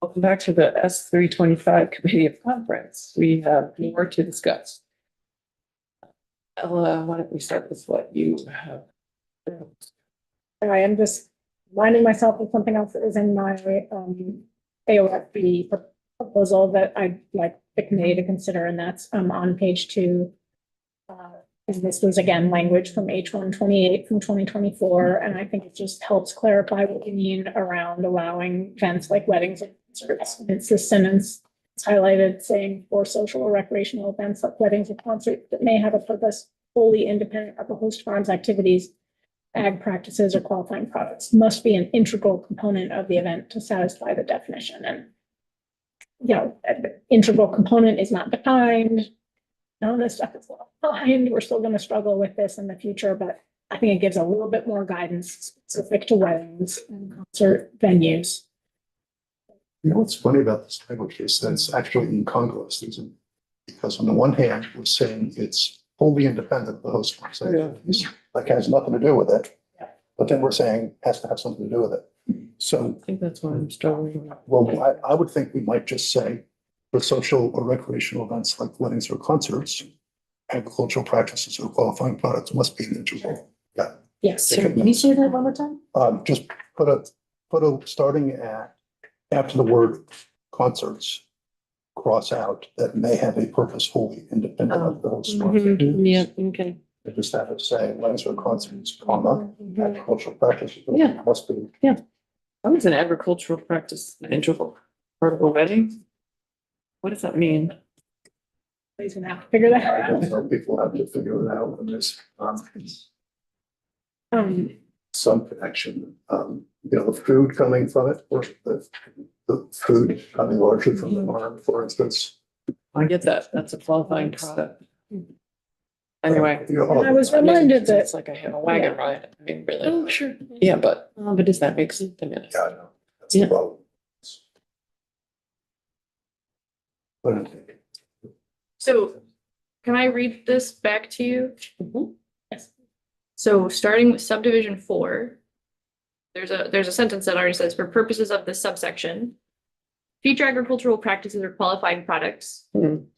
Welcome back to the S.325 Committee of Conference. We have more to discuss. Ella, why don't we start with what you have? I am just reminding myself of something else that is in my AOFB proposal that I'd like the committee to consider, and that's on page 2. And this was again language from H128 from 2024, and I think it just helps clarify what we mean around allowing events like weddings and concerts. And it's this sentence, it's highlighted saying for social or recreational events like weddings or concerts that may have a purpose wholly independent of the host farm's activities, ag practices, or qualifying products must be an integral component of the event to satisfy the definition. And integral component is not defined. None of this stuff is well defined. We're still going to struggle with this in the future, but I think it gives a little bit more guidance specific to weddings and concert venues. You know what's funny about this language is that it's actually incongruous, isn't it? Because on the one hand, we're saying it's wholly independent of the host farm's activities, like has nothing to do with it. Yeah. But then we're saying has to have something to do with it. So, I think that's what I'm struggling with. well, I would think we might just say for social or recreational events like weddings or concerts, agricultural practices or qualifying products must be an integral. Yeah. Yes. So Can you say that one more time? Just put a starting at after the word concerts, cross out that may have a purpose wholly independent of the host farm's activities. Yeah, okay. They just have it say weddings or concerts, comma, agricultural practices Yeah. must be. How is an agricultural practice an integral part of a wedding? What does that mean? Please gonna have to figure that I don't out. know, people have to figure it out when there's Um, some connection, the food coming from it, or the food coming largely from the farm, for instance. I get that. That's a qualifying product. Anyway. And I was reminded that It's like I have a wagon ride. I mean, really. oh, sure. Yeah, but does that make sense? I mean, Yeah, I know, that's the Yeah. problem. But So can I read this back to you? Yes. So starting with subdivision 4, there's a sentence that already says, for purposes of this subsection, future agricultural practices or qualifying products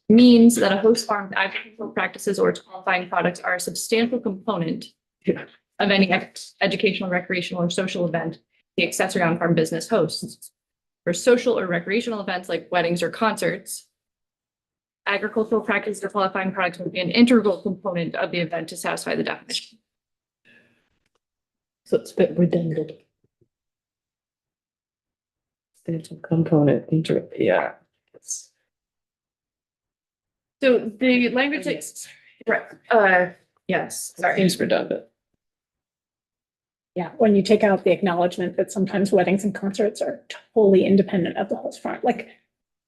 means that a host farm's agricultural practices or its qualifying products are a substantial component of any educational, recreational, or social event the accessory on-farm business hosts. For social or recreational events like weddings or concerts, agricultural practices or qualifying products would be an integral component of the event to satisfy the definition. so it's a bit redundant. Substantial component, yeah. It's So the language is, right, yes, sorry. seems redundant. Yeah, when you take out the acknowledgement that sometimes weddings and concerts are totally independent of the host farm, like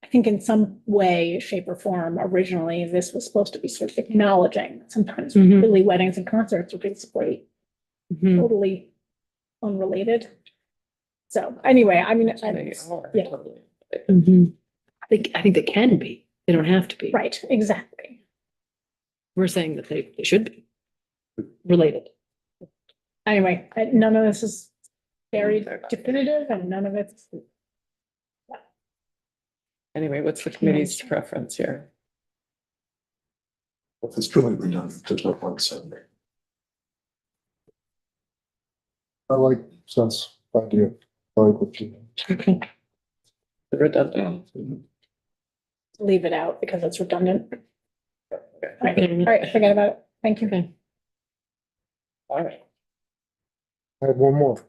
I think in some way, shape or form, originally this was supposed to be sort of acknowledging that sometimes Mhm. really weddings and concerts are basically totally unrelated. So anyway, I mean, They are yeah. totally. I think they can be. They don't have to be. right, exactly. We're saying that they should be related. Anyway, none of this is very definitive and none of it's, Anyway, what's the committee's preference here? if it's truly redundant, there's no point saying it. I like Seth's idea. I like what you. Okay. The redundant. leave it out because it's redundant. Okay. All right, forget about it. Thank you. Okay. All right. I have one more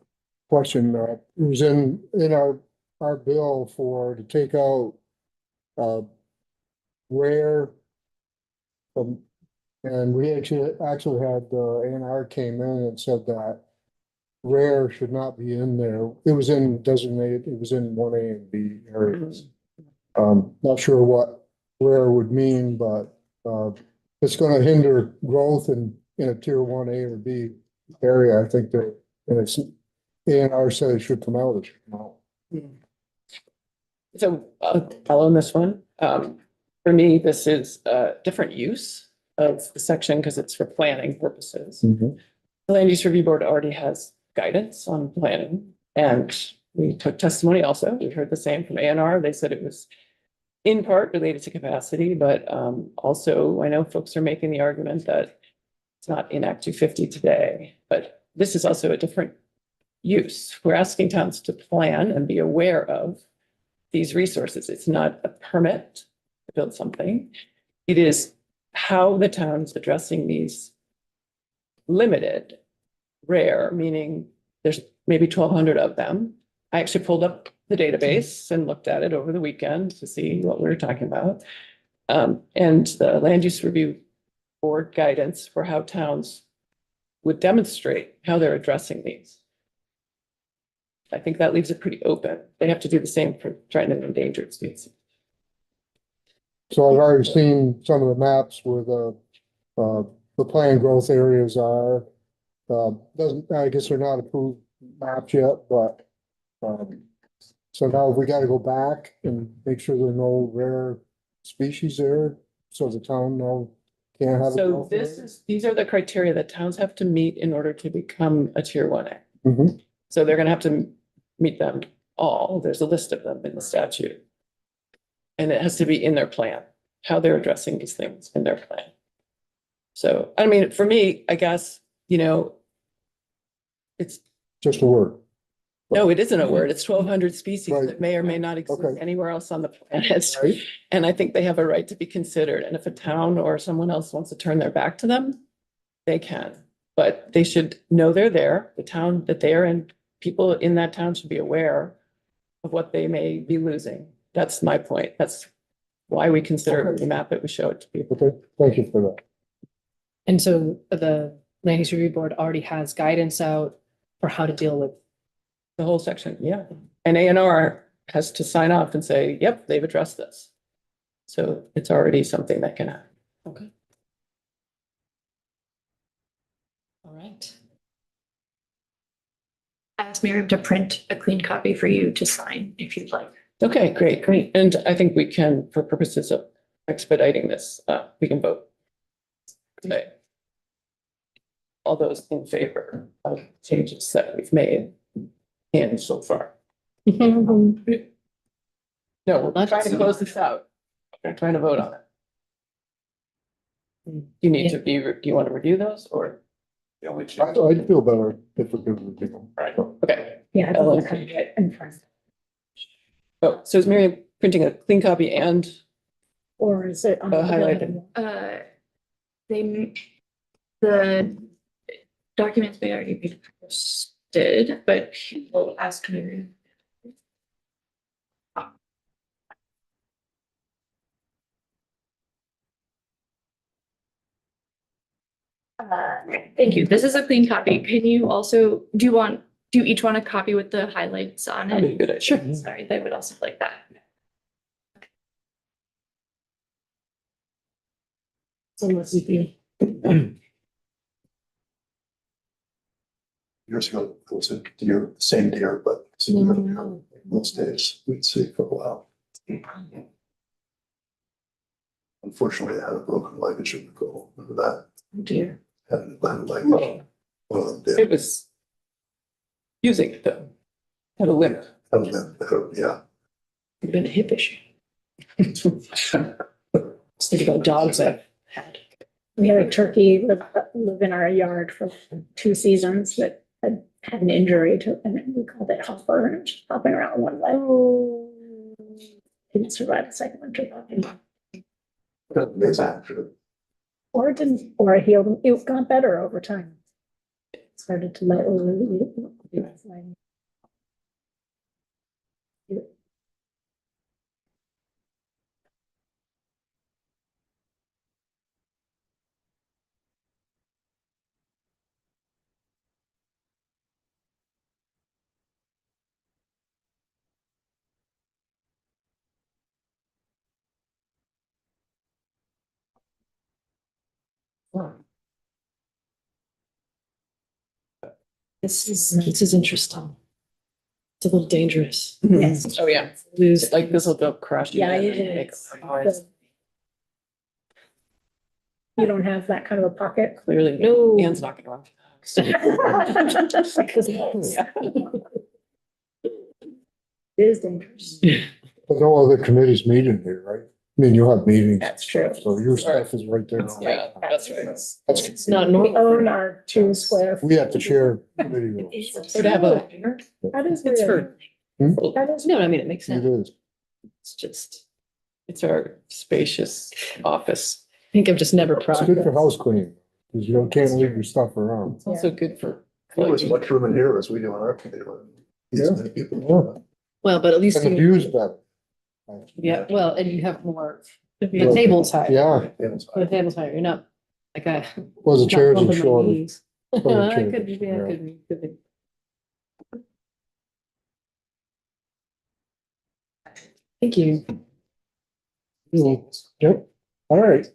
question. It was in our bill to take out rare. And we actually had the A&R came in and said that rare should not be in there. It was in designated, it was in 1A and B areas. Not sure what rare would mean, but it's gonna hinder growth in a tier 1A or B area. I think that, and it's A&R said it should come out, it should come out. So I'll follow on this one. For me, this is a different use of the section because it's for planning purposes. The Land Use Review Board already has guidance on planning, and we took testimony also. We heard the same from A&R. They said it was in part related to capacity, but also I know folks are making the argument that it's not in Act 250 today, but this is also a different use. We're asking towns to plan and be aware of these resources. It's not a permit to build something. It is how the town's addressing these limited, rare, meaning there's maybe 1,200 of them. I actually pulled up the database and looked at it over the weekend to see what we were talking about. And the land use review board guidance for how towns would demonstrate how they're addressing these. I think that leaves it pretty open. They have to do the same for threatened and endangered species. So I've already seen some of the maps where the planned growth areas are. I guess they're not approved maps yet, but, so now we gotta go back and make sure there are no rare species there, so the town can't have. So these are the criteria that towns have to meet in order to become a tier 1A. Mm-hmm. So they're gonna have to meet them all. There's a list of them in the statute. And it has to be in their plan, how they're addressing these things in their plan. So, I mean, for me, I guess, it's, Just a word. no, it isn't a word. It's 1,200 species Right. that may or may not exist Okay. anywhere else on the planet. Right? And I think they have a right to be considered. And if a town or someone else wants to turn their back to them, they can. But they should know they're there, the town that they're in, people in that town should be aware of what they may be losing. That's my point. That's why we consider it, we map it, we show it to people. Okay, thank you for that. And so the land use review board already has guidance out for how to deal with. The whole section, yeah. And A&R has to sign off and say, yep, they've addressed this. So it's already something that can happen. Okay. All right. Ask Miriam to print a clean copy for you to sign if you'd like. Okay, great. And I think we can, for purposes of expediting this, we can vote. Okay. All those in favor of changes that we've made and so far. No, we're trying to close this out. We're trying to vote on it. You need to be, do you want to review those or? I'd feel better if we could review them. Right, okay. Yeah, I don't have it in front. Oh, so is Miriam printing a clean copy and, Or is it? on the highlighted. The documents may already be posted, but we'll ask Miriam. Thank you. This is a clean copy. Can you also, do you each want a copy with the highlights on that'd be a it? good idea. Sure. Sorry, they would also like that. So let's see. Years ago, it was a deer, same deer, but it's a year ago. Most days, we'd see for a while. Unfortunately, I had a broken leg in Chicago. Remember that? Oh dear. Had a leg. Well, One of them it did. was using it though. Had a limp. Yeah. It's been a hip issue. Just think about dogs I've had. We had a turkey live in our yard for 2 seasons that had an injury to, and we called it Hopper, and it was just hopping around one leg. Didn't survive the second winter. Amazing. Or it didn't, or it healed, it got better over time. It started to let. This is interesting. It's a little dangerous. Yes. Oh, yeah. Lose Like this will go crush. Yeah, it is. You don't have that kind of a pocket. Clearly, No. Anne's not gonna run. is dangerous. But no other committees meet in here, right? I mean, you'll have meetings. That's true. So your stuff is right there. Yeah, that's right. That's, It's not We normal. own our 2 square. we have to share committee rules. It's Or to have a, That is It's weird. for, That is. no, I mean, it makes It sense. is. it's just, it's our spacious office. I think I've just never It's good for processed. house cleaning, because you can't leave your stuff around. It's also good for. There was much room in here as we do on our committee. Yeah. Many people. Well, but at least And the you, view's better. yeah, well, and you have more, the Yeah. table's higher. Yeah, The table's higher, you're not like a. well, the not chairs are bumping my short. knees. the That chairs, could be, yeah, yeah. could be. Thank you. Yep, all right.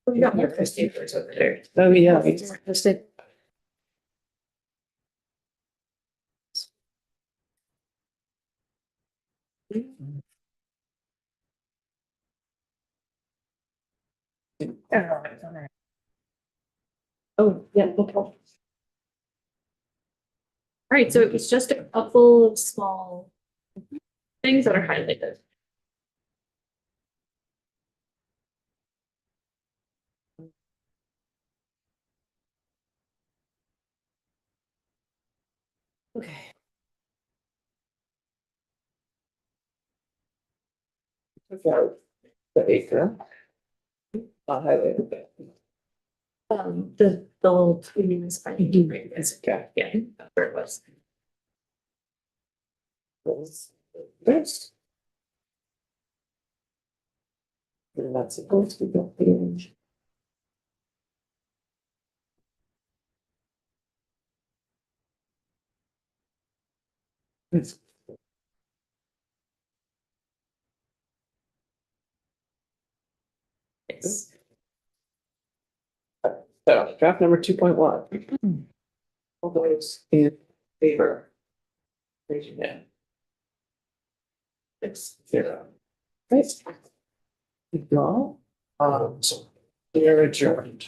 We got more first papers over there. Oh, yeah. Just a- Oh, yeah, okay. All right, so it's just a couple of small things that are highlighted. Okay. The acre. I'll highlight it. The little tweens, I think, is, Okay. yeah, that's where it was. This. And that's supposed to be the page. It's It's So draft number 2.1. All those in favor. Raise your hand. 6-0. Right. Good call. So we are adjourned.